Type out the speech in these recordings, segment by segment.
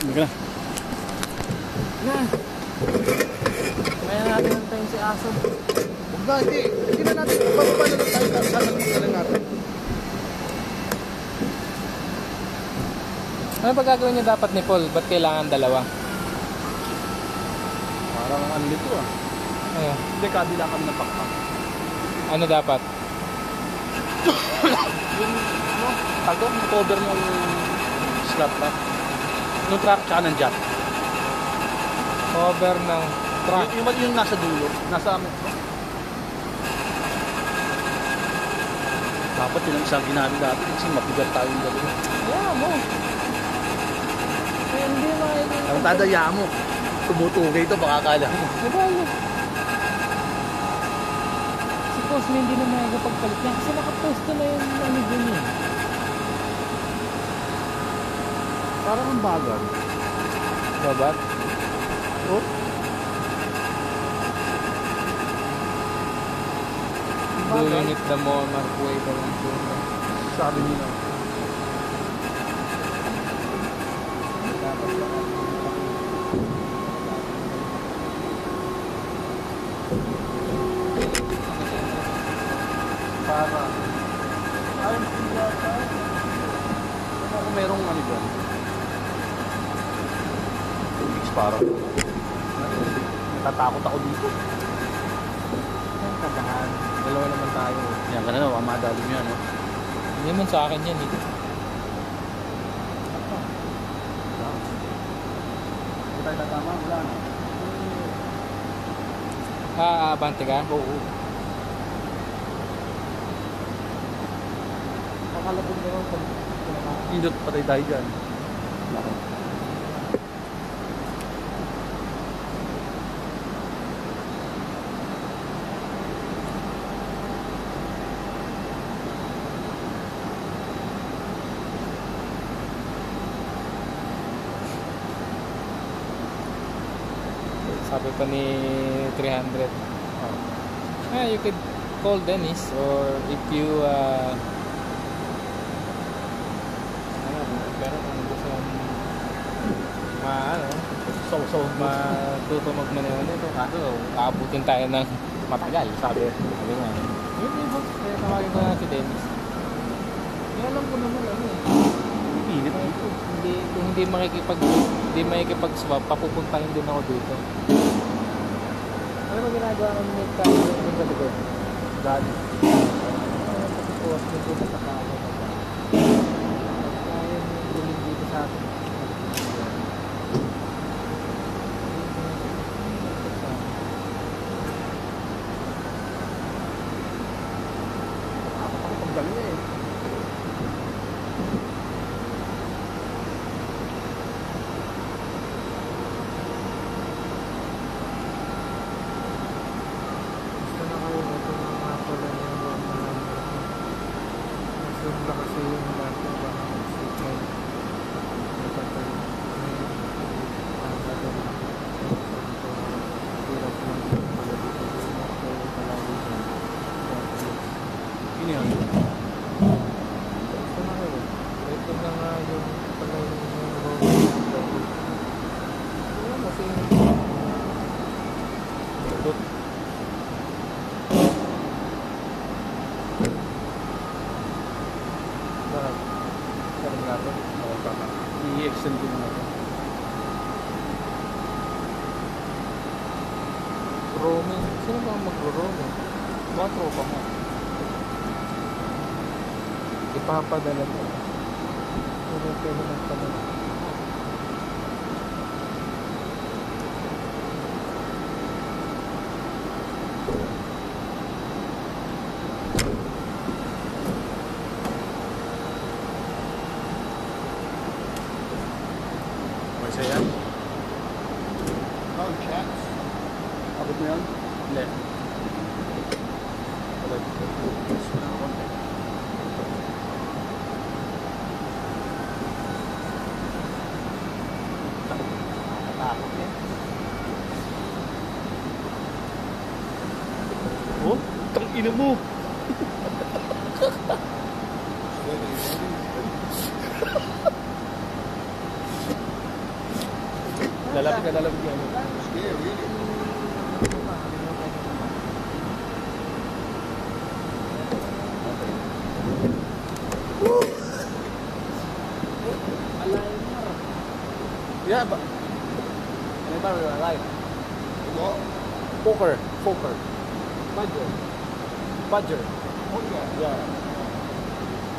Hindi ka na. Na. Kaya natin antayin si Aso. Huwag na, hindi. Hindi na natin. Bababa na lang tayo. Sasalit na lang natin. Ano ba gagawin niya dapat ni Paul? Ba't kailangan dalawa? Parang ano nito ah. Ano? Hindi, kabila kami na pakpak. Ano dapat? Yung ano, tago, cover ng slot na. Yung truck tsaka ng jack. Cover ng truck. Yung nasa dulo. Nasa amin. Dapat yun ang isang ginamit natin kasi mabigat tayong dalawa. Yeah, mo. Eh, hindi makikita. Ang tadaya mo. Tumutugay ito, baka akala mo. Nagalo. Si Cosme hindi na makikipagpalit niya kasi nakaposto na yung ano dun eh. Parang ang bagal. Babat? Oh? Doing it the monarch way pa lang po. Sabi nila. Para ayun sila sa ano kung merong ano dyan parang natatakot ako dito. Ang kabahan. Dalawa naman tayo. Yan ka na no, madali mo yan no? Hindi naman sa akin yan eh. Hindi tayo tatama, wala na. Abante ka? Oo. Kakalabog naman pag Indot patay tayo dyan. sabi pa ni 300. You could call Dennis or if you pero kung gusto matutunog man yun ito kaso aabutin tayo ng matagal sabi nga hindi boss kaya tawagin ko na si Dennis alam ko naman ano eh Init dito. kung hindi makikipag-swap papupuntahin din ako dito. Ano ba ginagawa ng net tayo yung sa likod? Dali. Pag-post dito sa kakawa kaya yung dito sa atin. Ang galing eh. I-extend ko na ito. Roaming? Sino ba ang magro-roaming? Mga tropa mo. Ipapadala mo. Pwede magpadala. Isa yan? Oh, chats. Abot mo yan? Hindi. Nakatakot yan. Oh, tang ina mo! Lalapit ka lalapit yan. Yeah, but anybody alive? Poker. Badger. Yeah.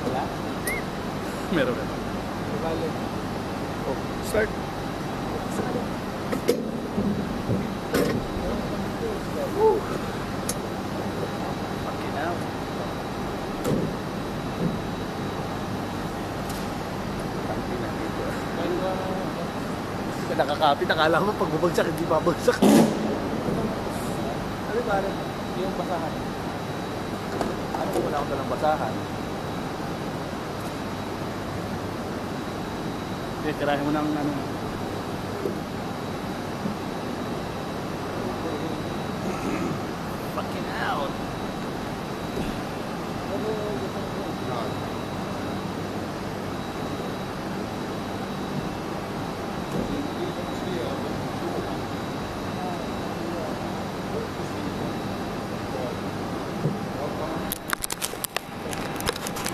Wala? Meron. Bale. Oh, start. Fucking hell. Nakakapit, akala mo pag bubagsak, hindi babagsak. Ano ba? Yung basahan. Ano kung wala akong dalang basahan? Tirahin mo ng ano.